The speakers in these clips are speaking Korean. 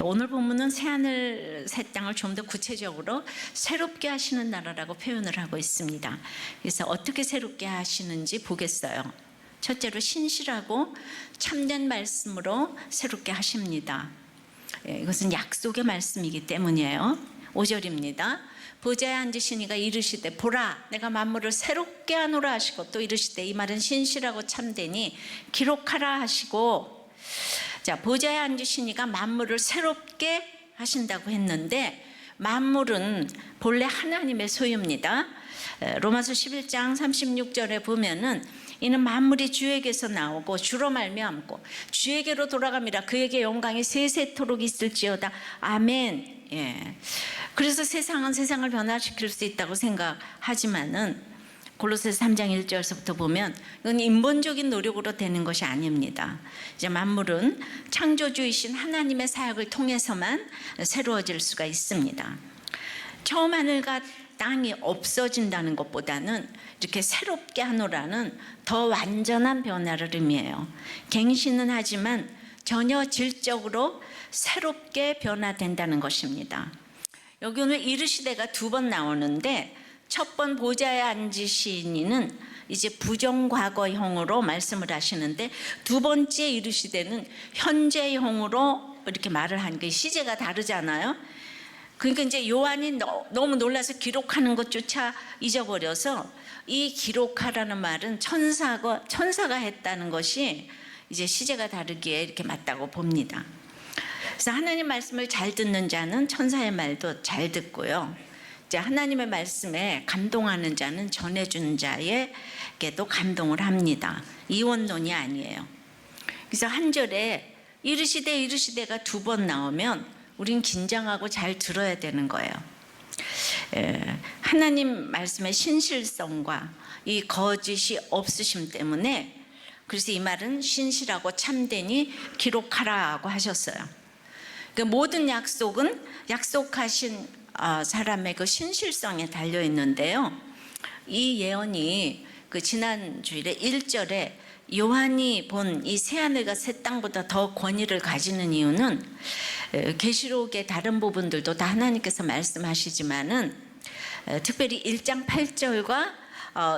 오늘 본문은 새하늘 새 땅을 좀 더 구체적으로 새롭게 하시는 나라라고 표현을 하고 있습니다. 그래서 어떻게 새롭게 하시는지 보겠어요. 첫째로 신실하고 참된 말씀으로 새롭게 하십니다. 이것은 약속의 말씀이기 때문이에요. 5절입니다. 보좌에 앉으시니가 이르시되 보라 내가 만물을 새롭게 하노라 하시고 또 이르시되, 이 말은 신실하고 참되니 기록하라 하시고, 자, 보좌에 앉으시니가 만물을 새롭게 하신다고 했는데, 만물은 본래 하나님의 소유입니다. 로마서 11장 36절에 보면은 이는 만물이 주에게서 나오고 주로 말미암고 주에게로 돌아갑니다. 그에게 영광이 세세토록 있을지어다. 아멘. 예. 그래서 세상은 세상을 변화시킬 수 있다고 생각하지만은 골로새서 3장 1절서부터 보면 이건 인본적인 노력으로 되는 것이 아닙니다. 이제 만물은 창조주이신 하나님의 사역을 통해서만 새로워질 수가 있습니다. 처음 하늘과 땅이 없어진다는 것보다는 이렇게 새롭게 하노라는 더 완전한 변화를 의미해요. 갱신은 하지만 전혀 질적으로 새롭게 변화된다는 것입니다. 여기 오늘 이르시되가 두 번 나오는데, 첫 번 보좌에 앉으시니는 이제 부정과거형으로 말씀을 하시는데, 두 번째 이르시되는 현재형으로 이렇게 말을 하는 게 시제가 다르잖아요. 그러니까 이제 요한이 너무 놀라서 기록하는 것조차 잊어버려서 이 기록하라는 말은 천사가 했다는 것이 이제 시제가 다르기에 이렇게 맞다고 봅니다. 그래서 하나님 말씀을 잘 듣는 자는 천사의 말도 잘 듣고요. 이제 하나님의 말씀에 감동하는 자는 전해준 자에게도 감동을 합니다. 이원론이 아니에요. 그래서 한 절에 이르시되가 두 번 나오면 우린 긴장하고 잘 들어야 되는 거예요. 하나님 말씀의 신실성과 이 거짓이 없으심 때문에, 그래서 이 말은 신실하고 참되니 기록하라고 하셨어요. 그러니까 모든 약속은 약속하신 사람의 그 신실성에 달려 있는데요. 이 예언이 그 지난 주일에 1절에 요한이 본 이 새하늘과 새 땅보다 더 권위를 가지는 이유는, 계시록의 다른 부분들도 다 하나님께서 말씀하시지만은 특별히 1장 8절과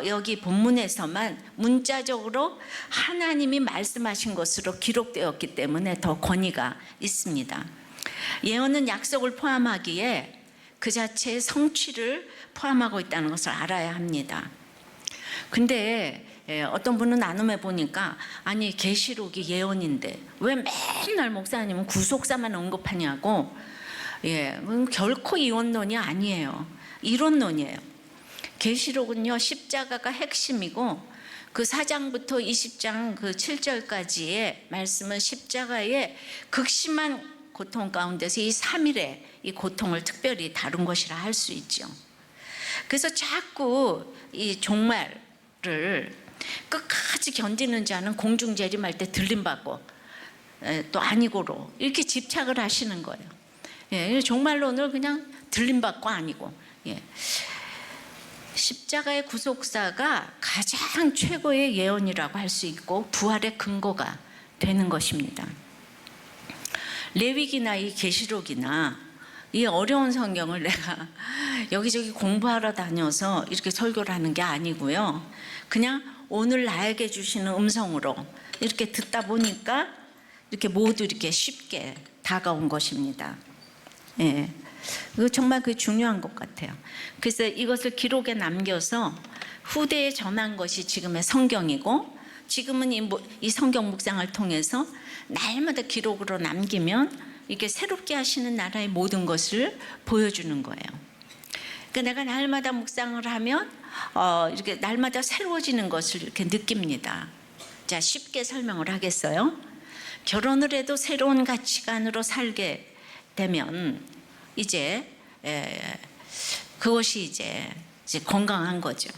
여기 본문에서만 문자적으로 하나님이 말씀하신 것으로 기록되었기 때문에 더 권위가 있습니다. 예언은 약속을 포함하기에 그 자체의 성취를 포함하고 있다는 것을 알아야 합니다. 근데 어떤 분은 나눔해 보니까, 아니 계시록이 예언인데 왜 맨날 목사님은 구속사만 언급하냐고. 결코 이원론이 아니에요. 이론론이에요. 계시록은요 십자가가 핵심이고, 그 4장부터 20장 그 7절까지의 말씀은 십자가의 극심한 고통 가운데서 이 3일의 이 고통을 특별히 다룬 것이라 할 수 있죠. 그래서 자꾸 이 종말을 끝까지 견디는 자는 공중재림할 때 들림받고 또 아니고로 이렇게 집착을 하시는 거예요. 종말론을 그냥 들림받고 아니고. 십자가의 구속사가 가장 최고의 예언이라고 할 수 있고 부활의 근거가 되는 것입니다. 레위기나 이 계시록이나 이 어려운 성경을 내가 여기저기 공부하러 다녀서 이렇게 설교를 하는 게 아니고요. 그냥 오늘 나에게 주시는 음성으로 이렇게 듣다 보니까 이렇게 모두 이렇게 쉽게 다가온 것입니다. 이거 정말 그 중요한 것 같아요. 그래서 이것을 기록에 남겨서 후대에 전한 것이 지금의 성경이고, 지금은 이 성경 묵상을 통해서 날마다 기록으로 남기면 이게 새롭게 하시는 나라의 모든 것을 보여주는 거예요. 그러니까 내가 날마다 묵상을 하면 이렇게 날마다 새로워지는 것을 이렇게 느낍니다. 자, 쉽게 설명을 하겠어요. 결혼을 해도 새로운 가치관으로 살게 되면 이제 그것이 이제 건강한 거죠.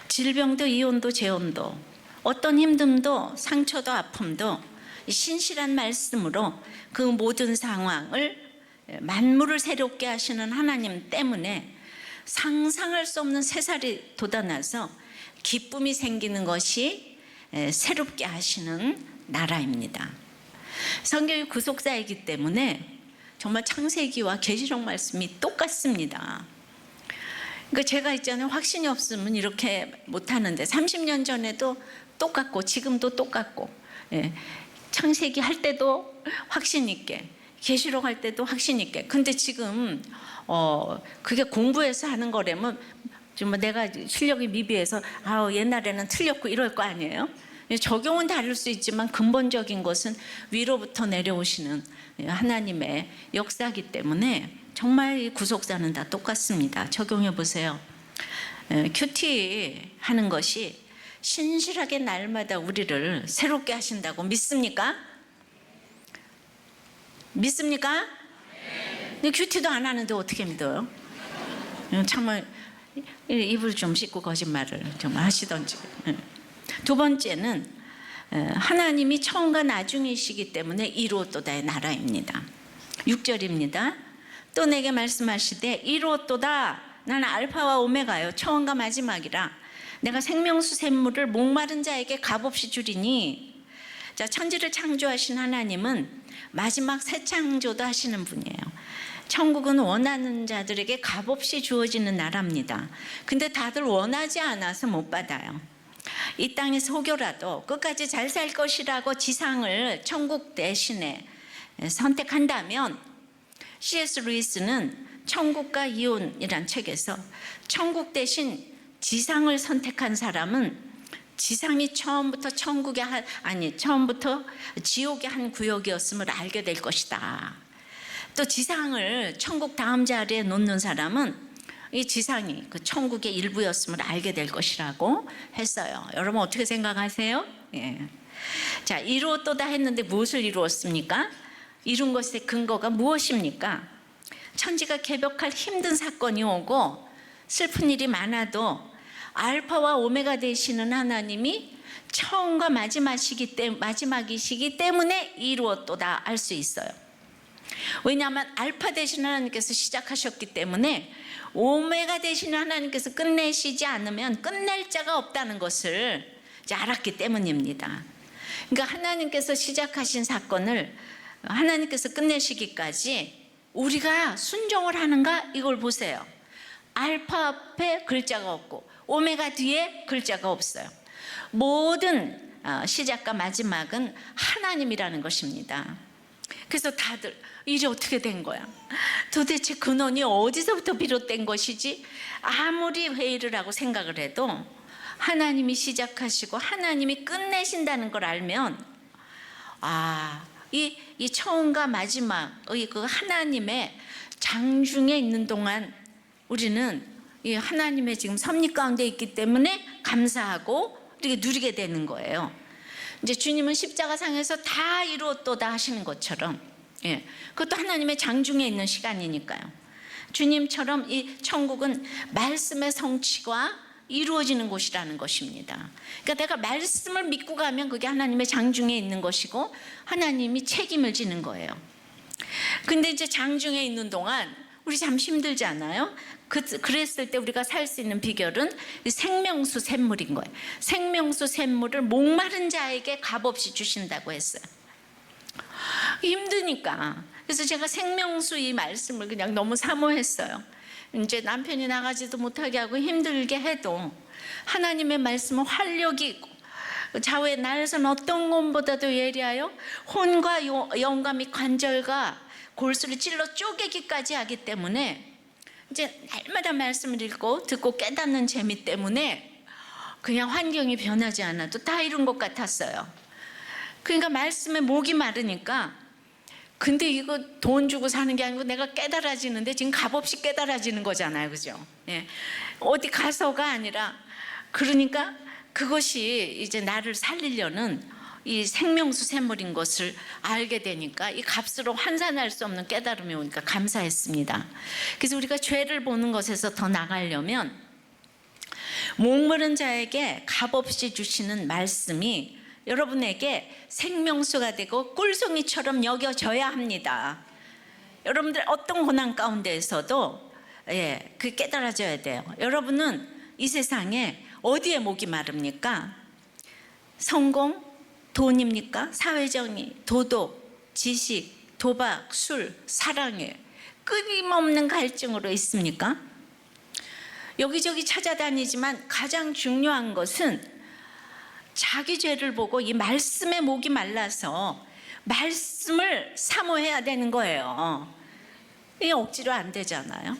질병도 이혼도 재혼도 어떤 힘듦도 상처도 아픔도 신실한 말씀으로 그 모든 상황을 만물을 새롭게 하시는 하나님 때문에 상상할 수 없는 새살이 돋아나서 기쁨이 생기는 것이 새롭게 하시는 나라입니다. 성경이 구속사이기 때문에 정말 창세기와 계시록 말씀이 똑같습니다. 그러니까 제가 있잖아요, 확신이 없으면 이렇게 못하는데 30년 전에도 똑같고 지금도 똑같고, 예. 창세기 할 때도 확신 있게, 계시록 할 때도 확신 있게. 근데 지금 그게 공부해서 하는 거라면 좀 내가 실력이 미비해서 옛날에는 틀렸고 이럴 거 아니에요. 적용은 다를 수 있지만 근본적인 것은 위로부터 내려오시는 하나님의 역사이기 때문에 정말 이 구속사는 다 똑같습니다. 적용해 보세요. 큐티 하는 것이 신실하게 날마다 우리를 새롭게 하신다고 믿습니까? 믿습니까? 근데 큐티도 안 하는데 어떻게 믿어요? 정말 입을 좀 씻고 거짓말을 좀 하시던지. 두 번째는 하나님이 처음과 나중이시기 때문에 이루었도다의 나라입니다. 6절입니다. 또 내게 말씀하시되 이루었도다. 나는 알파와 오메가요 처음과 마지막이라. 내가 생명수 샘물을 목마른 자에게 값없이 주리니. 자, 천지를 창조하신 하나님은 마지막 새 창조도 하시는 분이에요. 천국은 원하는 자들에게 값없이 주어지는 나라입니다. 근데 다들 원하지 않아서 못 받아요. 이 땅에서 혹여라도 끝까지 잘 살 것이라고 지상을 천국 대신에 선택한다면, C.S. 루이스는 천국과 이혼이란 책에서 천국 대신 지상을 선택한 사람은 지상이 처음부터 처음부터 지옥의 한 구역이었음을 알게 될 것이다. 또 지상을 천국 다음 자리에 놓는 사람은 이 지상이 그 천국의 일부였음을 알게 될 것이라고 했어요. 여러분 어떻게 생각하세요? 예. 자, 이루었도다 했는데 무엇을 이루었습니까? 이룬 것의 근거가 무엇입니까? 천지가 개벽할 힘든 사건이 오고 슬픈 일이 많아도 알파와 오메가 되시는 하나님이 처음과 마지막이시기 때문에 이루었도다 할 수 있어요. 왜냐하면 알파 되시는 하나님께서 시작하셨기 때문에 오메가 되시는 하나님께서 끝내시지 않으면 끝낼 자가 없다는 것을 이제 알았기 때문입니다. 그러니까 하나님께서 시작하신 사건을 하나님께서 끝내시기까지 우리가 순종을 하는가, 이걸 보세요. 알파 앞에 글자가 없고 오메가 뒤에 글자가 없어요. 모든 시작과 마지막은 하나님이라는 것입니다. 그래서 다들 일이 어떻게 된 거야? 도대체 근원이 어디서부터 비롯된 것이지? 아무리 회의를 하고 생각을 해도 하나님이 시작하시고 하나님이 끝내신다는 걸 알면, 이 처음과 마지막의 그 하나님의 장중에 있는 동안 우리는 이 하나님의 지금 섭리 가운데 있기 때문에 감사하고 이렇게 누리게 되는 거예요. 이제 주님은 십자가상에서 다 이루었도다 하시는 것처럼, 예, 그것도 하나님의 장중에 있는 시간이니까요. 주님처럼 이 천국은 말씀의 성취가 이루어지는 곳이라는 것입니다. 그러니까 내가 말씀을 믿고 가면 그게 하나님의 장중에 있는 것이고 하나님이 책임을 지는 거예요. 근데 이제 장중에 있는 동안 우리 참 힘들잖아요. 그랬을 때 우리가 살 수 있는 비결은 생명수 샘물인 거예요. 생명수 샘물을 목마른 자에게 값없이 주신다고 했어요. 힘드니까. 그래서 제가 생명수 이 말씀을 그냥 너무 사모했어요. 이제 남편이 나가지도 못하게 하고 힘들게 해도 하나님의 말씀은 활력이 있고 좌우의 날선 어떤 것보다도 예리하여 혼과 영감이 관절과 골수를 찔러 쪼개기까지 하기 때문에 이제 날마다 말씀을 읽고 듣고 깨닫는 재미 때문에 그냥 환경이 변하지 않아도 다 이룬 것 같았어요. 그러니까 말씀에 목이 마르니까, 근데 이거 돈 주고 사는 게 아니고 내가 깨달아지는데 지금 값없이 깨달아지는 거잖아요. 그죠? 예. 어디 가서가 아니라, 그러니까 그것이 이제 나를 살리려는 이 생명수 샘물인 것을 알게 되니까 이 값으로 환산할 수 없는 깨달음이 오니까 감사했습니다. 그래서 우리가 죄를 보는 것에서 더 나가려면 목마른 자에게 값없이 주시는 말씀이 여러분에게 생명수가 되고 꿀송이처럼 여겨져야 합니다. 여러분들 어떤 고난 가운데에서도 그 깨달아져야 돼요. 여러분은 이 세상에 어디에 목이 마릅니까? 성공, 돈입니까? 사회정의, 도덕, 지식, 도박, 술, 사랑에 끊임없는 갈증으로 있습니까? 여기저기 찾아다니지만 가장 중요한 것은 자기 죄를 보고 이 말씀에 목이 말라서 말씀을 사모해야 되는 거예요. 이게 억지로 안 되잖아요.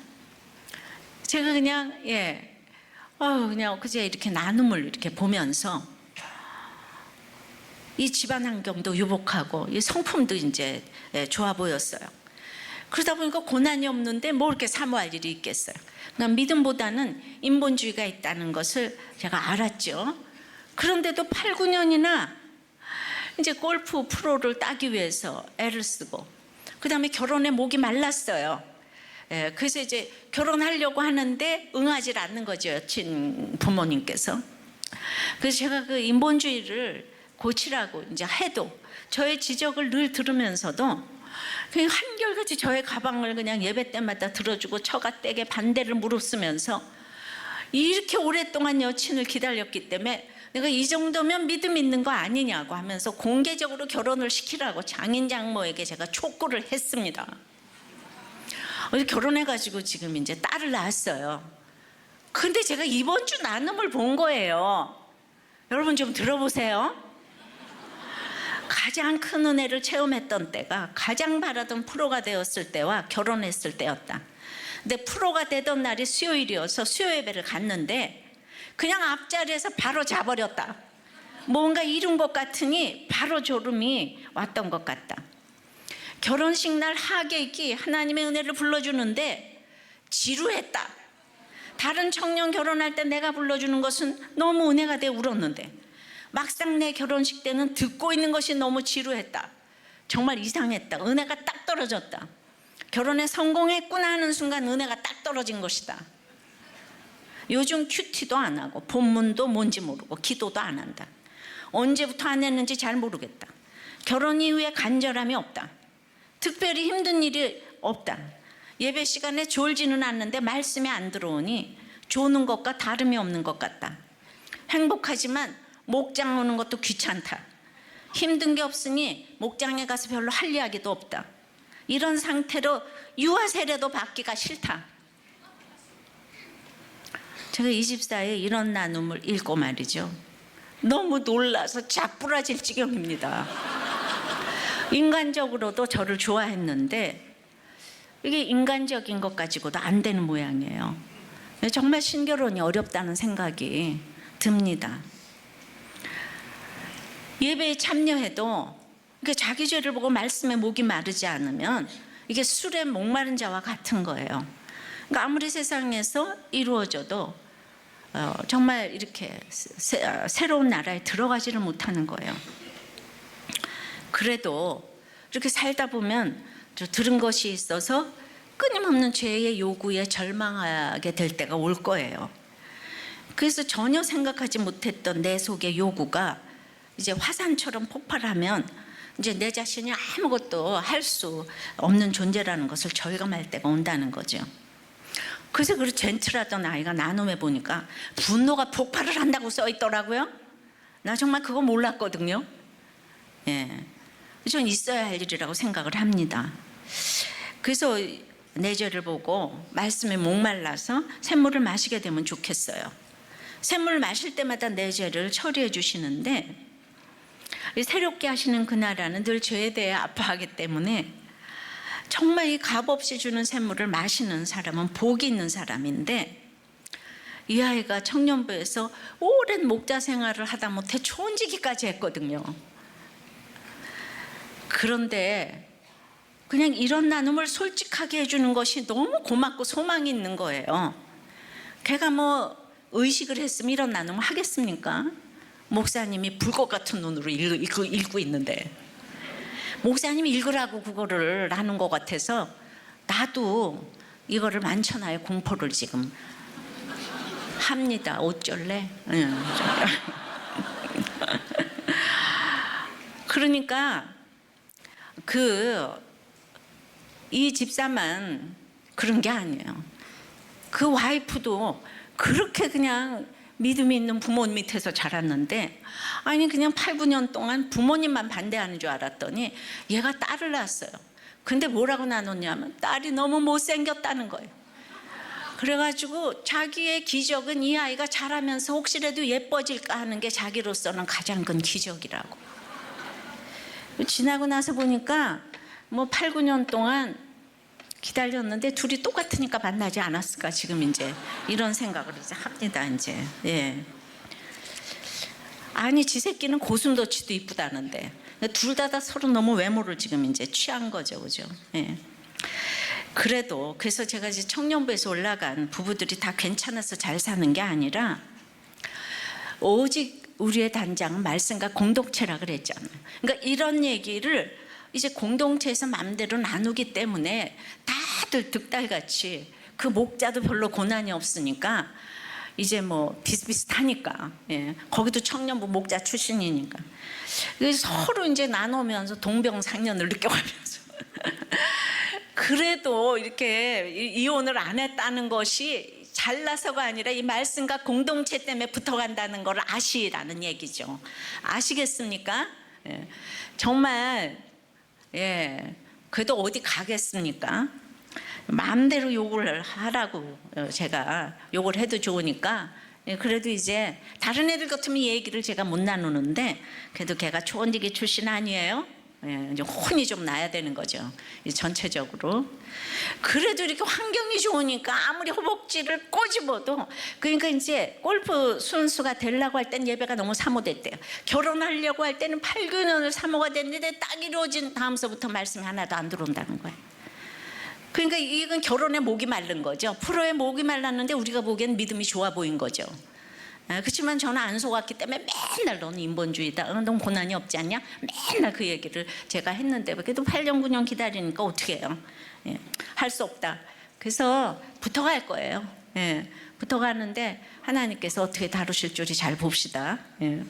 제가 그냥 그냥 그제 이렇게 나눔을 이렇게 보면서 이 집안 환경도 유복하고 이 성품도 이제 좋아 보였어요. 그러다 보니까 고난이 없는데 뭐 이렇게 사모할 일이 있겠어요. 그러니까 믿음보다는 인본주의가 있다는 것을 제가 알았죠. 그런데도 8, 9년이나 이제 골프 프로를 따기 위해서 애를 쓰고, 그 다음에 결혼에 목이 말랐어요. 그래서 이제 결혼하려고 하는데 응하지 않는 거죠, 여친 부모님께서. 그래서 제가 그 인본주의를 고치라고 이제 해도 저의 지적을 늘 들으면서도 그냥 한결같이 저의 가방을 그냥 예배 때마다 들어주고 처가댁에 반대를 무릅쓰면서 이렇게 오랫동안 여친을 기다렸기 때문에 내가 이 정도면 믿음 있는 거 아니냐고 하면서 공개적으로 결혼을 시키라고 장인 장모에게 제가 촉구를 했습니다. 결혼해가지고 지금 이제 딸을 낳았어요. 근데 제가 이번 주 나눔을 본 거예요. 여러분 좀 들어보세요. 가장 큰 은혜를 체험했던 때가 가장 바라던 프로가 되었을 때와 결혼했을 때였다. 근데 프로가 되던 날이 수요일이어서 수요 예배를 갔는데 그냥 앞자리에서 바로 자버렸다. 뭔가 이룬 것 같으니 바로 졸음이 왔던 것 같다. 결혼식 날 하객이 하나님의 은혜를 불러주는데 지루했다. 다른 청년 결혼할 때 내가 불러주는 것은 너무 은혜가 돼 울었는데 막상 내 결혼식 때는 듣고 있는 것이 너무 지루했다. 정말 이상했다. 은혜가 딱 떨어졌다. 결혼에 성공했구나 하는 순간 은혜가 딱 떨어진 것이다. 요즘 큐티도 안 하고 본문도 뭔지 모르고 기도도 안 한다. 언제부터 안 했는지 잘 모르겠다. 결혼 이후에 간절함이 없다. 특별히 힘든 일이 없다. 예배 시간에 졸지는 않는데 말씀이 안 들어오니 조는 것과 다름이 없는 것 같다. 행복하지만 목장 오는 것도 귀찮다. 힘든 게 없으니 목장에 가서 별로 할 이야기도 없다. 이런 상태로 유아 세례도 받기가 싫다. 제가 24에 이런 나눔을 읽고 말이죠. 너무 놀라서 자꾸라질 지경입니다. 인간적으로도 저를 좋아했는데 이게 인간적인 것 가지고도 안 되는 모양이에요. 정말 신결혼이 어렵다는 생각이 듭니다. 예배에 참여해도 자기 죄를 보고 말씀에 목이 마르지 않으면 이게 술에 목마른 자와 같은 거예요. 그러니까 아무리 세상에서 이루어져도 정말 이렇게 새로운 나라에 들어가지를 못하는 거예요. 그래도 이렇게 살다 보면 들은 것이 있어서 끊임없는 죄의 요구에 절망하게 될 때가 올 거예요. 그래서 전혀 생각하지 못했던 내 속의 요구가 이제 화산처럼 폭발하면 이제 내 자신이 아무것도 할 수 없는 존재라는 것을 절감할 때가 온다는 거죠. 그래서 그 젠틀하던 아이가 나눔해 보니까 분노가 폭발을 한다고 써 있더라고요. 나 정말 그거 몰랐거든요. 전 있어야 할 일이라고 생각을 합니다. 그래서 내 죄를 보고 말씀에 목말라서 샘물을 마시게 되면 좋겠어요. 샘물을 마실 때마다 내 죄를 처리해 주시는데 새롭게 하시는 그나라는 늘 죄에 대해 아파하기 때문에 정말 이 값없이 주는 샘물을 마시는 사람은 복이 있는 사람인데, 이 아이가 청년부에서 오랜 목자 생활을 하다 못해 초혼지기까지 했거든요. 그런데 그냥 이런 나눔을 솔직하게 해주는 것이 너무 고맙고 소망이 있는 거예요. 걔가 뭐 의식을 했으면 이런 나눔을 하겠습니까? 목사님이 불꽃 같은 눈으로 읽고 있는데, 목사님이 읽으라고 그거를 나눈 것 같아서 나도 이거를 만천하에 공포를 지금 합니다. 어쩔래? 그러니까 이 집사만 그런 게 아니에요. 그 와이프도 그렇게 그냥 믿음이 있는 부모님 밑에서 자랐는데, 아니 그냥 8, 9년 동안 부모님만 반대하는 줄 알았더니 얘가 딸을 낳았어요. 근데 뭐라고 나눴냐면 딸이 너무 못생겼다는 거예요. 그래가지고 자기의 기적은 이 아이가 자라면서 혹시라도 예뻐질까 하는 게 자기로서는 가장 큰 기적이라고. 지나고 나서 보니까 뭐 8, 9년 동안 기다렸는데 둘이 똑같으니까 만나지 않았을까, 지금 이제 이런 생각을 이제 합니다. 이제 예. 아니, 지 새끼는 고슴도치도 이쁘다는데 둘 다 서로 너무 외모를 지금 이제 취한 거죠, 그죠? 예. 그래서 제가 이제 청년부에서 올라간 부부들이 다 괜찮아서 잘 사는 게 아니라 오직 우리의 단장은 말씀과 공동체라 그랬잖아요. 그러니까 이런 얘기를 이제 공동체에서 마음대로 나누기 때문에 다들 득달같이, 그 목자도 별로 고난이 없으니까 이제 뭐 비슷비슷하니까, 예. 거기도 청년부 목자 출신이니까 그래서 서로 이제 나누면서 동병상련을 느껴가면서 그래도 이렇게 이혼을 안 했다는 것이 잘나서가 아니라 이 말씀과 공동체 때문에 붙어간다는 걸 아시라는 얘기죠. 아시겠습니까? 예. 정말 예. 그래도 어디 가겠습니까? 마음대로 욕을 하라고 제가 욕을 해도 좋으니까, 예, 그래도 이제 다른 애들 같으면 이 얘기를 제가 못 나누는데 그래도 걔가 초원지기 출신 아니에요? 예, 이제 혼이 좀 나야 되는 거죠, 전체적으로. 그래도 이렇게 환경이 좋으니까 아무리 허벅지를 꼬집어도, 그러니까 이제 골프 선수가 되려고 할 땐 예배가 너무 사모됐대요. 결혼하려고 할 때는 8, 9년을 사모가 됐는데 딱 이루어진 다음서부터 말씀이 하나도 안 들어온다는 거예요. 그러니까 이건 결혼에 목이 마른 거죠. 프로에 목이 말랐는데 우리가 보기엔 믿음이 좋아 보인 거죠. 그렇지만 저는 안 속았기 때문에 맨날 너는 인본주의다, 넌 고난이 없지 않냐, 맨날 그 얘기를 제가 했는데 그래도 8년 9년 기다리니까 어떻게 해요? 예, 할 수 없다. 그래서 붙어갈 거예요. 예, 붙어가는데 하나님께서 어떻게 다루실 줄이 잘 봅시다. 예.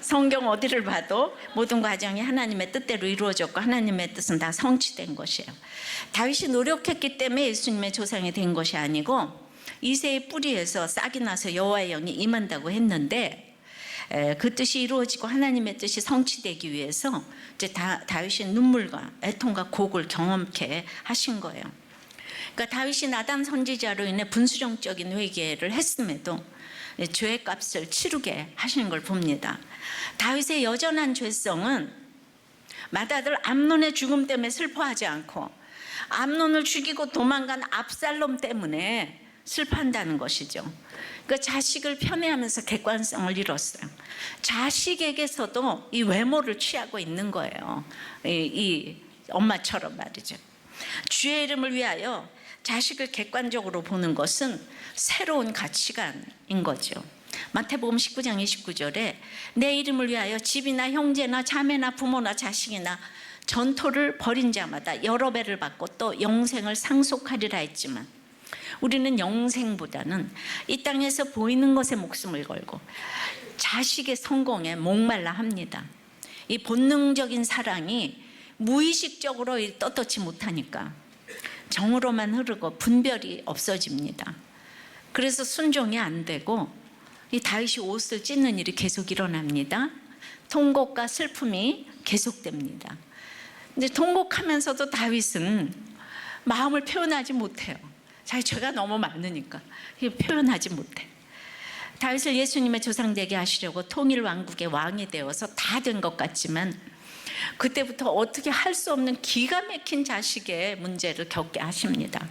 성경 어디를 봐도 모든 과정이 하나님의 뜻대로 이루어졌고 하나님의 뜻은 다 성취된 것이에요. 다윗이 노력했기 때문에 예수님의 조상이 된 것이 아니고 이새의 뿌리에서 싹이 나서 여호와의 영이 임한다고 했는데, 그 뜻이 이루어지고 하나님의 뜻이 성취되기 위해서 이제 다윗이 눈물과 애통과 곡을 경험케 하신 거예요. 그러니까 다윗이 나단 선지자로 인해 분수령적인 회개를 했음에도 죄값을 치르게 하시는 걸 봅니다. 다윗의 여전한 죄성은 맏아들 암논의 죽음 때문에 슬퍼하지 않고 암논을 죽이고 도망간 압살롬 때문에 슬퍼한다는 것이죠. 그러니까 자식을 편애하면서 객관성을 잃었어요. 자식에게서도 이 외모를 취하고 있는 거예요. 이 엄마처럼 말이죠. 주의 이름을 위하여 자식을 객관적으로 보는 것은 새로운 가치관인 거죠. 마태복음 19장 29절에 내 이름을 위하여 집이나 형제나 자매나 부모나 자식이나 전토를 벌인 자마다 여러 배를 받고 또 영생을 상속하리라 했지만, 우리는 영생보다는 이 땅에서 보이는 것에 목숨을 걸고 자식의 성공에 목말라 합니다. 이 본능적인 사랑이 무의식적으로 떳떳지 못하니까 정으로만 흐르고 분별이 없어집니다. 그래서 순종이 안 되고 이 다윗이 옷을 찢는 일이 계속 일어납니다. 통곡과 슬픔이 계속됩니다. 근데 통곡하면서도 다윗은 마음을 표현하지 못해요. 자기 죄가 너무 많으니까 표현하지 못해. 다윗을 예수님의 조상 되게 하시려고 통일 왕국의 왕이 되어서 다 된 것 같지만 그때부터 어떻게 할 수 없는 기가 막힌 자식의 문제를 겪게 하십니다.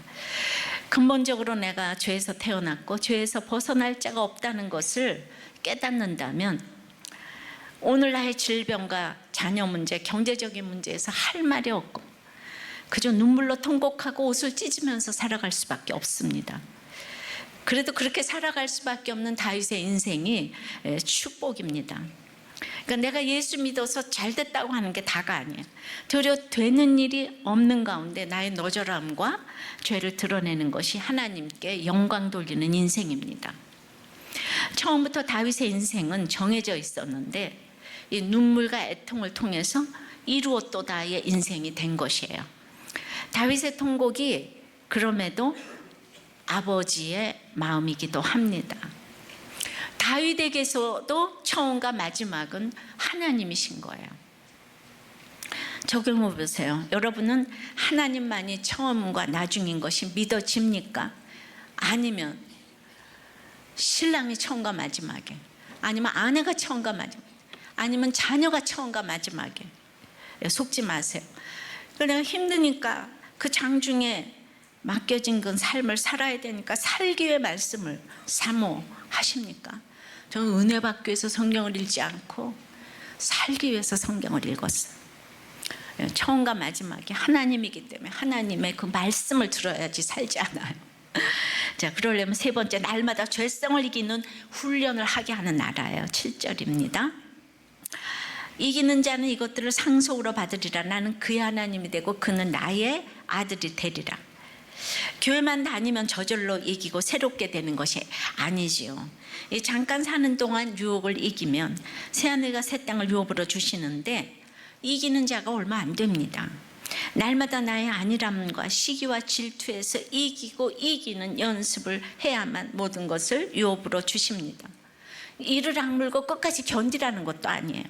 근본적으로 내가 죄에서 태어났고 죄에서 벗어날 자가 없다는 것을 깨닫는다면 오늘 나의 질병과 자녀 문제, 경제적인 문제에서 할 말이 없고 그저 눈물로 통곡하고 옷을 찢으면서 살아갈 수밖에 없습니다. 그래도 그렇게 살아갈 수밖에 없는 다윗의 인생이 축복입니다. 그러니까 내가 예수 믿어서 잘 됐다고 하는 게 다가 아니에요. 되려 되는 일이 없는 가운데 나의 너절함과 죄를 드러내는 것이 하나님께 영광 돌리는 인생입니다. 처음부터 다윗의 인생은 정해져 있었는데 이 눈물과 애통을 통해서 이루었도다의 인생이 된 것이에요. 다윗의 통곡이 그럼에도 아버지의 마음이기도 합니다. 다윗에게서도 처음과 마지막은 하나님이신 거예요. 적용해 보세요. 여러분은 하나님만이 처음과 나중인 것이 믿어집니까? 아니면 신랑이 처음과 마지막에, 아니면 아내가 처음과 마지막, 아니면 자녀가 처음과 마지막에. 속지 마세요. 그냥 힘드니까 그 장중에 맡겨진 그 삶을 살아야 되니까 살기 위해 말씀을 사모하십니까? 저는 은혜 받기 위해서 성경을 읽지 않고 살기 위해서 성경을 읽었어요. 처음과 마지막이 하나님이기 때문에 하나님의 그 말씀을 들어야지 살지 않아요. 자, 그러려면 세 번째, 날마다 죄성을 이기는 훈련을 하게 하는 나라예요. 7절입니다. 이기는 자는 이것들을 상속으로 받으리라. 나는 그의 하나님이 되고 그는 나의 아들이 되리라. 교회만 다니면 저절로 이기고 새롭게 되는 것이 아니지요. 잠깐 사는 동안 유혹을 이기면 새하늘과 새 땅을 유업으로 주시는데 이기는 자가 얼마 안 됩니다. 날마다 나의 안일함과 시기와 질투에서 이기고 이기는 연습을 해야만 모든 것을 유업으로 주십니다. 이를 악물고 끝까지 견디라는 것도 아니에요.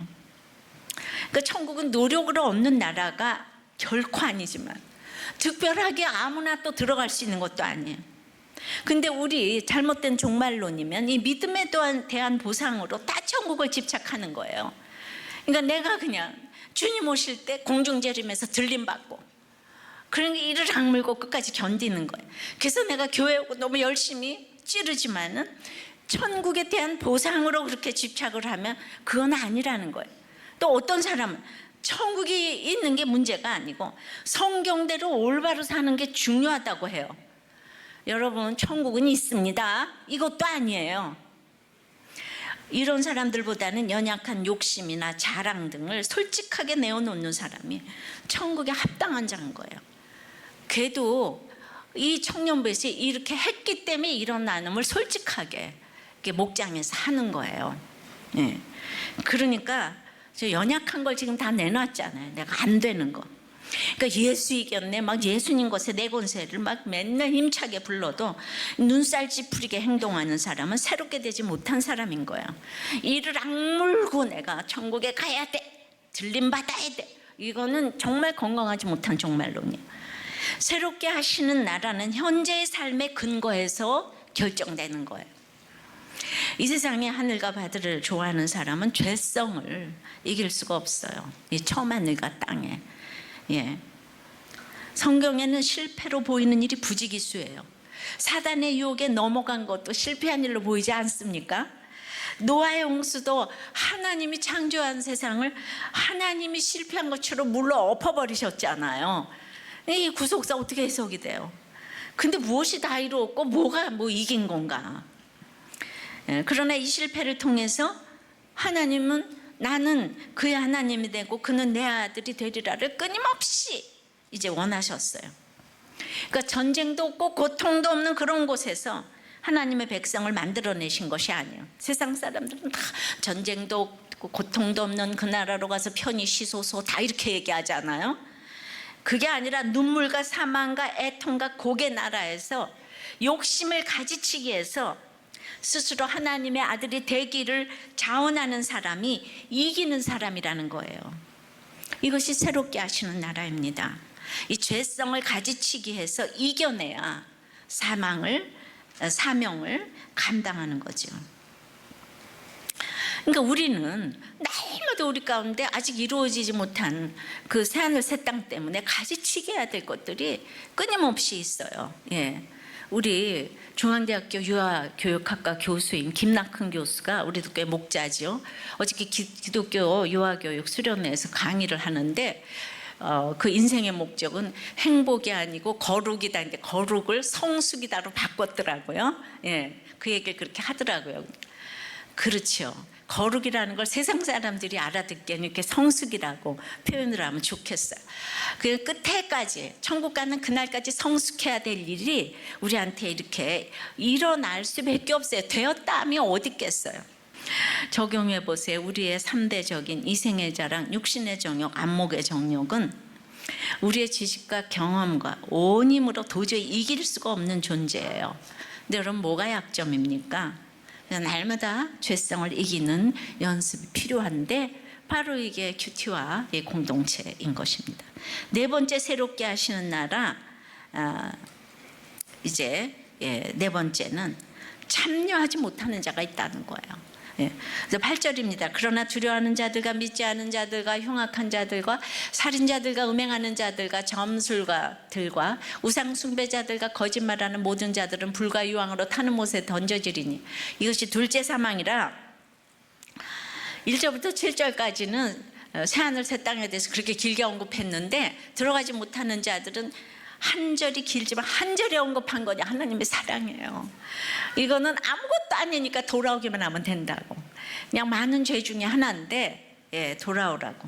그러니까 천국은 노력으로 얻는 나라가 결코 아니지만 특별하게 아무나 또 들어갈 수 있는 것도 아니에요. 근데 우리 잘못된 종말론이면 이 믿음에 대한 보상으로 다 천국을 집착하는 거예요. 그러니까 내가 그냥 주님 오실 때 공중재림에서 들림받고, 그러니까 이를 악물고 끝까지 견디는 거예요. 그래서 내가 교회 오고 너무 열심히 찌르지만은 천국에 대한 보상으로 그렇게 집착을 하면 그건 아니라는 거예요. 또 어떤 사람은 천국이 있는 게 문제가 아니고 성경대로 올바로 사는 게 중요하다고 해요. 여러분, 천국은 있습니다. 이것도 아니에요. 이런 사람들보다는 연약한 욕심이나 자랑 등을 솔직하게 내어놓는 사람이 천국에 합당한 자인 거예요. 걔도 이 청년부에서 이렇게 했기 때문에 이런 나눔을 솔직하게 목장에서 하는 거예요. 예. 그러니까 저 연약한 걸 지금 다 내놨잖아요. 내가 안 되는 거. 그러니까 예수 이겼네, 막 예수님 것에 내 권세를 막 맨날 힘차게 불러도 눈살 찌푸리게 행동하는 사람은 새롭게 되지 못한 사람인 거야. 이를 악물고 내가 천국에 가야 돼, 들림받아야 돼, 이거는 정말 건강하지 못한 종말론이에요. 새롭게 하시는 나라는 현재의 삶의 근거에서 결정되는 거예요. 이 세상에 하늘과 바다를 좋아하는 사람은 죄성을 이길 수가 없어요. 이 처음 하늘과 땅에. 예. 성경에는 실패로 보이는 일이 부지기수예요. 사단의 유혹에 넘어간 것도 실패한 일로 보이지 않습니까? 노아의 홍수도 하나님이 창조한 세상을 하나님이 실패한 것처럼 물러 엎어버리셨잖아요. 이 구속사 어떻게 해석이 돼요? 근데 무엇이 다 이루었고 뭐가 이긴 건가? 예. 그러나 이 실패를 통해서 하나님은 나는 그의 하나님이 되고 그는 내 아들이 되리라를 끊임없이 이제 원하셨어요. 그러니까 전쟁도 없고 고통도 없는 그런 곳에서 하나님의 백성을 만들어내신 것이 아니에요. 세상 사람들은 다 전쟁도 없고 고통도 없는 그 나라로 가서 편히 쉬소서 다 이렇게 얘기하잖아요. 그게 아니라 눈물과 사망과 애통과 곡의 나라에서 욕심을 가지치기 위해서 스스로 하나님의 아들이 되기를 자원하는 사람이 이기는 사람이라는 거예요. 이것이 새롭게 하시는 나라입니다. 이 죄성을 가지치기 해서 이겨내야 사명을 감당하는 거죠. 그러니까 우리는 날마다 우리 가운데 아직 이루어지지 못한 그 새하늘 새 땅 때문에 가지치기 해야 될 것들이 끊임없이 있어요. 예. 우리 중앙대학교 유아교육학과 교수인 김낙훈 교수가 우리도 꽤 목자죠. 어저께 기독교 유아교육 수련회에서 강의를 하는데 그 인생의 목적은 행복이 아니고 거룩이다. 근데 거룩을 성숙이다로 바꿨더라고요. 예, 그 얘기를 그렇게 하더라고요. 그렇죠. 거룩이라는 걸 세상 사람들이 알아듣기에는 이렇게 성숙이라고 표현을 하면 좋겠어요. 그 끝에까지 천국 가는 그날까지 성숙해야 될 일이 우리한테 이렇게 일어날 수밖에 없어요. 되었다 하면 어디 있겠어요. 적용해 보세요. 우리의 3대적인 이생의 자랑, 육신의 정욕, 안목의 정욕은 우리의 지식과 경험과 온 힘으로 도저히 이길 수가 없는 존재예요. 근데 여러분, 뭐가 약점입니까? 날마다 죄성을 이기는 연습이 필요한데 바로 이게 큐티와의 공동체인 것입니다. 네 번째 새롭게 하시는 나라, 이제 네 번째는 참여하지 못하는 자가 있다는 거예요. 그래서 8절입니다. 그러나 두려워하는 자들과 믿지 않은 자들과 흉악한 자들과 살인자들과 음행하는 자들과 점술가들과 우상 숭배자들과 거짓말하는 모든 자들은 불과 유황으로 타는 못에 던져지리니 이것이 둘째 사망이라. 1절부터 7절까지는 새하늘 새 땅에 대해서 그렇게 길게 언급했는데 들어가지 못하는 자들은 한 절이 길지만 한 절에 언급한 거냐, 하나님의 사랑이에요. 이거는 아무것도 아니니까 돌아오기만 하면 된다고. 그냥 많은 죄 중에 하나인데 돌아오라고.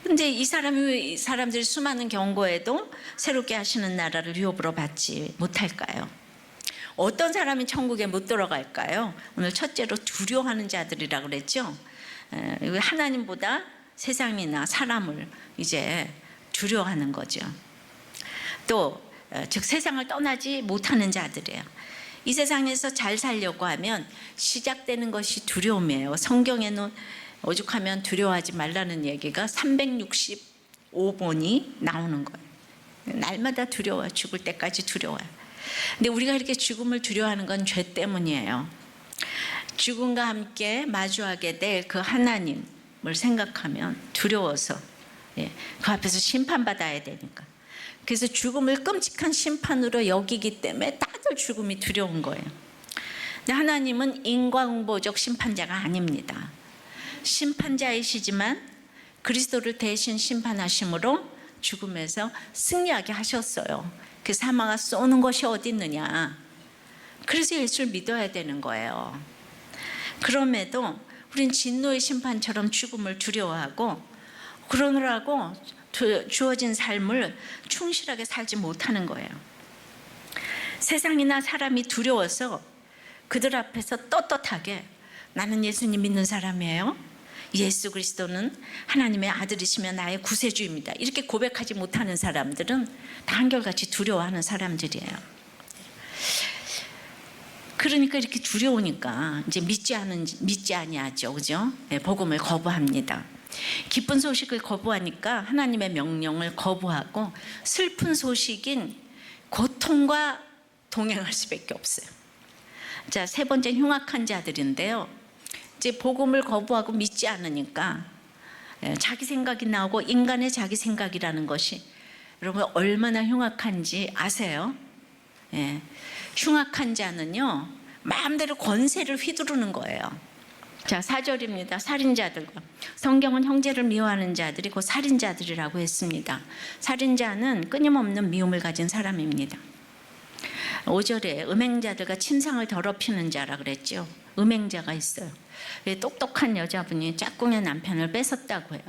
근데 이 사람들이 수많은 경고에도 새롭게 하시는 나라를 유업으로 받지 못할까요? 어떤 사람이 천국에 못 들어갈까요? 오늘 첫째로 두려워하는 자들이라고 그랬죠. 하나님보다 세상이나 사람을 이제 두려워하는 거죠. 또 즉 세상을 떠나지 못하는 자들이에요. 이 세상에서 잘 살려고 하면 시작되는 것이 두려움이에요. 성경에는 오죽하면 두려워하지 말라는 얘기가 365번이 나오는 거예요. 날마다 두려워요. 죽을 때까지 두려워요. 근데 우리가 이렇게 죽음을 두려워하는 건 죄 때문이에요. 죽음과 함께 마주하게 될 그 하나님을 생각하면 두려워서 그 앞에서 심판받아야 되니까. 그래서 죽음을 끔찍한 심판으로 여기기 때문에 다들 죽음이 두려운 거예요. 근데 하나님은 인과응보적 심판자가 아닙니다. 심판자이시지만 그리스도를 대신 심판하심으로 죽음에서 승리하게 하셨어요. 그 사망아 쏘는 것이 어디 있느냐. 그래서 예수를 믿어야 되는 거예요. 그럼에도 우린 진노의 심판처럼 죽음을 두려워하고 그러느라고 주어진 삶을 충실하게 살지 못하는 거예요. 세상이나 사람이 두려워서 그들 앞에서 떳떳하게 나는 예수님 믿는 사람이에요. 예수 그리스도는 하나님의 아들이시며 나의 구세주입니다. 이렇게 고백하지 못하는 사람들은 다 한결같이 두려워하는 사람들이에요. 그러니까 이렇게 두려우니까 이제 믿지 아니하죠, 그죠? 복음을 거부합니다. 기쁜 소식을 거부하니까 하나님의 명령을 거부하고 슬픈 소식인 고통과 동행할 수밖에 없어요. 자, 세 번째 흉악한 자들인데요. 이제 복음을 거부하고 믿지 않으니까 자기 생각이 나오고 인간의 자기 생각이라는 것이 여러분 얼마나 흉악한지 아세요? 흉악한 자는요 마음대로 권세를 휘두르는 거예요. 자, 4절입니다. 살인자들과. 성경은 형제를 미워하는 자들이 곧 살인자들이라고 했습니다. 살인자는 끊임없는 미움을 가진 사람입니다. 5절에 음행자들과 침상을 더럽히는 자라 그랬죠. 음행자가 있어요. 똑똑한 여자분이 짝꿍의 남편을 뺏었다고 해요.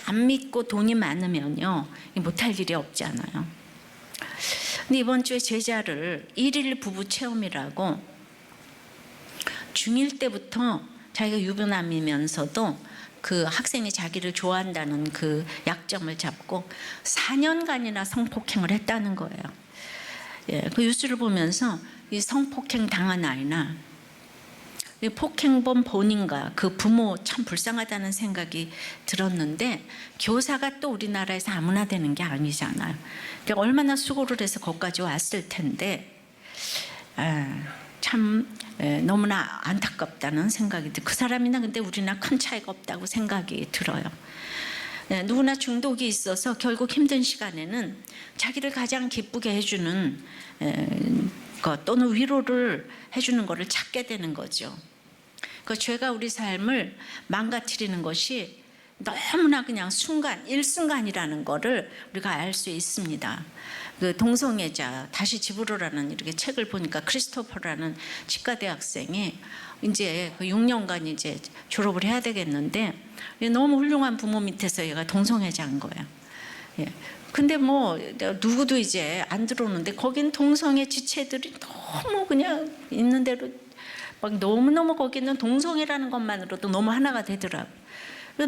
안 믿고 돈이 많으면요 못할 일이 없잖아요. 근데 이번 주에 제자를 1일 부부 체험이라고 중1 때부터 자기가 유부남이면서도 그 학생이 자기를 좋아한다는 그 약점을 잡고 4년간이나 성폭행을 했다는 거예요. 그 뉴스를 보면서 이 성폭행 당한 아이나 이 폭행범 본인과 그 부모 참 불쌍하다는 생각이 들었는데 교사가 또 우리나라에서 아무나 되는 게 아니잖아요. 그러니까 얼마나 수고를 해서 거기까지 왔을 텐데 참 너무나 안타깝다는 생각이 들어요. 그 사람이나 근데 우리나 큰 차이가 없다고 생각이 들어요. 누구나 중독이 있어서 결국 힘든 시간에는 자기를 가장 기쁘게 해주는 것 또는 위로를 해주는 것을 찾게 되는 거죠. 그 죄가 우리 삶을 망가뜨리는 것이 너무나 그냥 일순간이라는 것을 우리가 알 수 있습니다. 그 동성애자 다시 집으로라는 이렇게 책을 보니까 크리스토퍼라는 치과대학생이 이제 그 6년간 이제 졸업을 해야 되겠는데 너무 훌륭한 부모 밑에서 얘가 동성애자인 거예요. 근데 뭐 누구도 이제 안 들어오는데 거긴 동성애 지체들이 너무 그냥 있는 대로 막 너무너무 거기는 동성애라는 것만으로도 너무 하나가 되더라고요.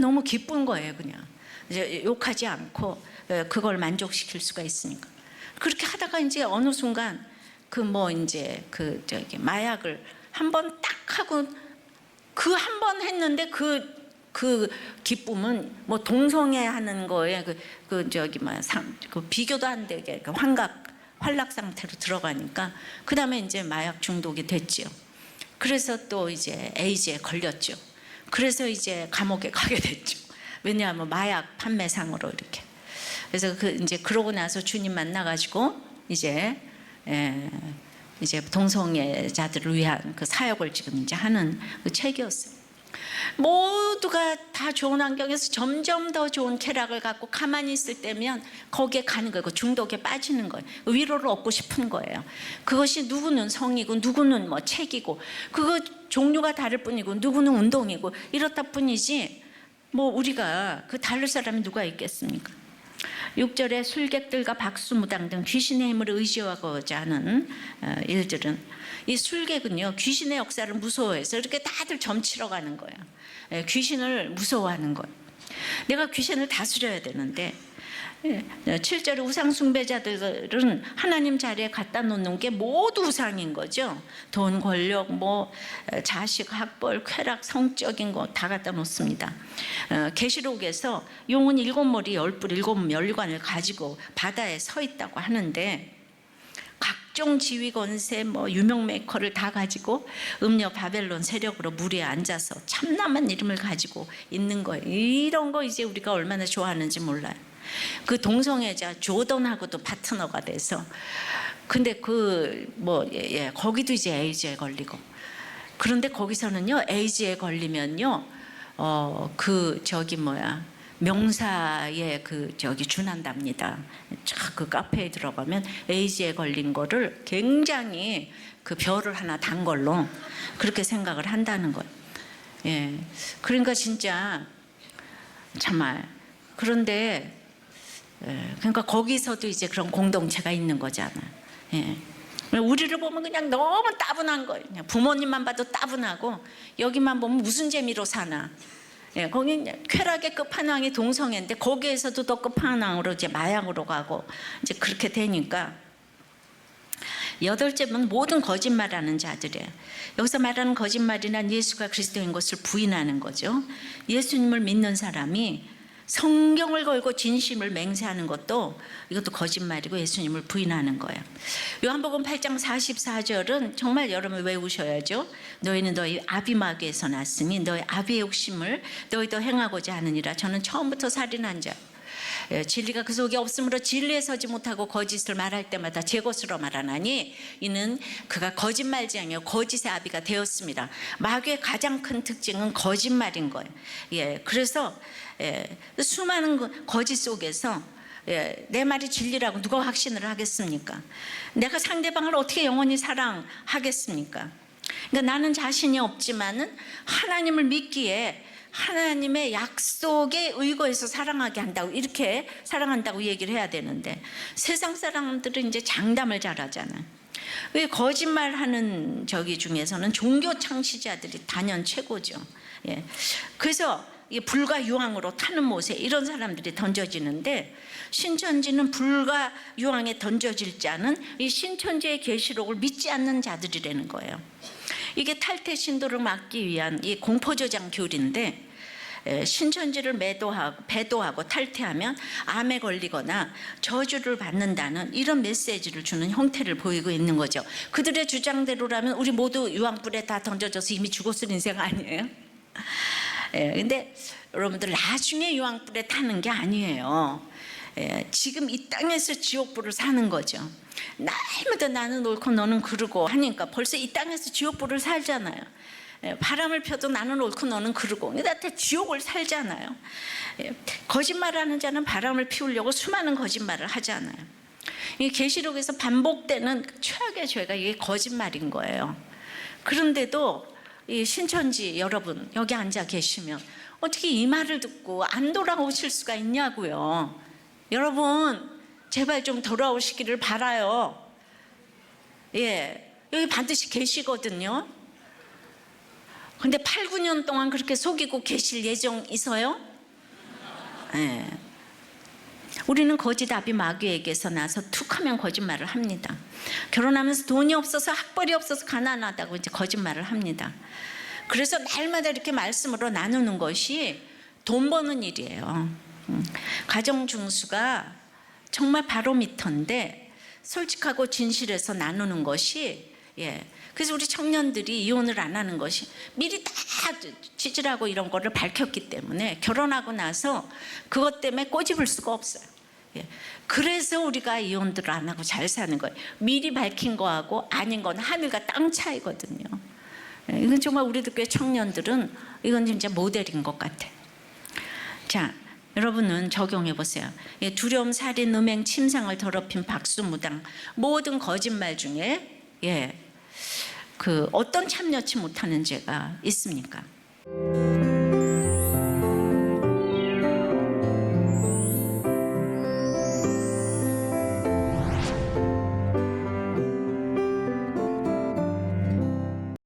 너무 기쁜 거예요. 그냥 이제 욕하지 않고 그걸 만족시킬 수가 있으니까. 그렇게 하다가 이제 어느 순간 그 뭐 이제 그 저기 마약을 한 번 딱 하고 그 한 번 했는데 그 그 기쁨은 뭐 동성애 하는 거에 그 비교도 안 되게 그 환락 상태로 들어가니까 그 다음에 이제 마약 중독이 됐지요. 그래서 또 이제 에이즈에 걸렸죠. 그래서 이제 감옥에 가게 됐죠. 왜냐하면 마약 판매상으로 이렇게. 그래서 이제 그러고 나서 주님 만나가지고 이제 동성애자들을 위한 그 사역을 지금 이제 하는 그 책이었어요. 모두가 다 좋은 환경에서 점점 더 좋은 쾌락을 갖고 가만히 있을 때면 거기에 가는 거예요. 중독에 빠지는 거예요. 위로를 얻고 싶은 거예요. 그것이 누구는 성이고 누구는 뭐 책이고 그거 종류가 다를 뿐이고 누구는 운동이고 이렇다 뿐이지 뭐 우리가 그 다를 사람이 누가 있겠습니까? 6절에 술객들과 박수무당 등 귀신의 힘을 의지하고자 하는 일들은 이 술객은요 귀신의 역사를 무서워해서 이렇게 다들 점치러 가는 거예요. 귀신을 무서워하는 거예요. 내가 귀신을 다스려야 되는데 7절에 우상 숭배자들은 하나님 자리에 갖다 놓는 게 모두 우상인 거죠. 돈, 권력, 뭐 자식, 학벌, 쾌락, 성적인 거 다 갖다 놓습니다. 계시록에서 용은 7머리 10뿔 7면류관을 가지고 바다에 서 있다고 하는데 각종 지휘 권세 뭐 유명 메이커를 다 가지고 음녀 바벨론 세력으로 무리에 앉아서 참남한 이름을 가지고 있는 거예요. 이런 거 이제 우리가 얼마나 좋아하는지 몰라요. 그 동성애자 조던하고도 파트너가 돼서 근데 거기도 이제 에이즈에 걸리고 그런데 거기서는요 에이즈에 걸리면요 명사에 준한답니다. 그 카페에 들어가면 에이즈에 걸린 거를 굉장히 그 별을 하나 단 걸로 그렇게 생각을 한다는 거예요. 예, 그러니까 진짜 정말 그런데 그러니까 거기서도 이제 그런 공동체가 있는 거잖아요. 예. 우리를 보면 그냥 너무 따분한 거예요. 그냥 부모님만 봐도 따분하고 여기만 보면 무슨 재미로 사나. 예, 거기 쾌락의 끝판왕이 동성애인데 거기에서도 더 끝판왕으로 이제 마약으로 가고 이제 그렇게 되니까 8째는 모든 거짓말하는 자들이에요. 여기서 말하는 거짓말이란 예수가 그리스도인 것을 부인하는 거죠. 예수님을 믿는 사람이 성경을 걸고 진심을 맹세하는 것도 이것도 거짓말이고 예수님을 부인하는 거예요. 요한복음 8장 44절은 정말 여러분 외우셔야죠. 너희는 너희 아비 마귀에서 났으니 너희 아비의 욕심을 너희도 행하고자 하느니라. 저는 처음부터 살인한 자 진리가 그 속에 없으므로 진리에 서지 못하고 거짓을 말할 때마다 제 것으로 말하나니 이는 그가 거짓말쟁이요 거짓의 아비가 되었습니다. 마귀의 가장 큰 특징은 거짓말인 거예요. 예, 그래서 수많은 거짓 속에서 내 말이 진리라고 누가 확신을 하겠습니까? 내가 상대방을 어떻게 영원히 사랑하겠습니까? 그러니까 나는 자신이 없지만은 하나님을 믿기에 하나님의 약속에 의거해서 사랑하게 한다고 이렇게 사랑한다고 얘기를 해야 되는데 세상 사람들은 이제 장담을 잘하잖아요. 왜 거짓말하는 중에서는 종교 창시자들이 단연 최고죠. 예. 그래서 불과 유황으로 타는 못에 이런 사람들이 던져지는데 신천지는 불과 유황에 던져질 자는 이 신천지의 계시록을 믿지 않는 자들이라는 거예요. 이게 탈퇴 신도를 막기 위한 이 공포조장 교리인데 신천지를 배도하고 탈퇴하면 암에 걸리거나 저주를 받는다는 이런 메시지를 주는 형태를 보이고 있는 거죠. 그들의 주장대로라면 우리 모두 유황불에 다 던져져서 이미 죽었을 인생 아니에요? 근데 여러분들 나중에 유황불에 타는 게 아니에요. 지금 이 땅에서 지옥불을 사는 거죠. 날마다 나는 옳고 너는 그르고 하니까 벌써 이 땅에서 지옥불을 살잖아요. 바람을 펴도 나는 옳고 너는 그르고 나한테 지옥을 살잖아요. 거짓말하는 자는 바람을 피우려고 수많은 거짓말을 하잖아요. 이 계시록에서 반복되는 최악의 죄가 이게 거짓말인 거예요. 그런데도 이 신천지 여러분 여기 앉아 계시면 어떻게 이 말을 듣고 안 돌아오실 수가 있냐고요. 여러분 제발 좀 돌아오시기를 바라요. 예, 여기 반드시 계시거든요. 근데 8, 9년 동안 그렇게 속이고 계실 예정이서요? 예. 우리는 거짓 아비 마귀에게서 나서 툭하면 거짓말을 합니다. 결혼하면서 돈이 없어서 학벌이 없어서 가난하다고 이제 거짓말을 합니다. 그래서 날마다 이렇게 말씀으로 나누는 것이 돈 버는 일이에요. 가정 중수가 정말 바로미터인데 솔직하고 진실해서 나누는 것이 그래서 우리 청년들이 이혼을 안 하는 것이 미리 다 지질하고 이런 거를 밝혔기 때문에 결혼하고 나서 그것 때문에 꼬집을 수가 없어요. 그래서 우리가 이혼들을 안 하고 잘 사는 거예요. 미리 밝힌 거하고 아닌 건 하늘과 땅 차이거든요. 이건 정말 우리들 교회 청년들은 이건 진짜 모델인 것 같아요. 자, 여러분은 적용해 보세요. 두려움, 살인, 음행, 침상을 더럽힌 박수무당 모든 거짓말 중에 그 어떤 참여치 못하는 죄가 있습니까?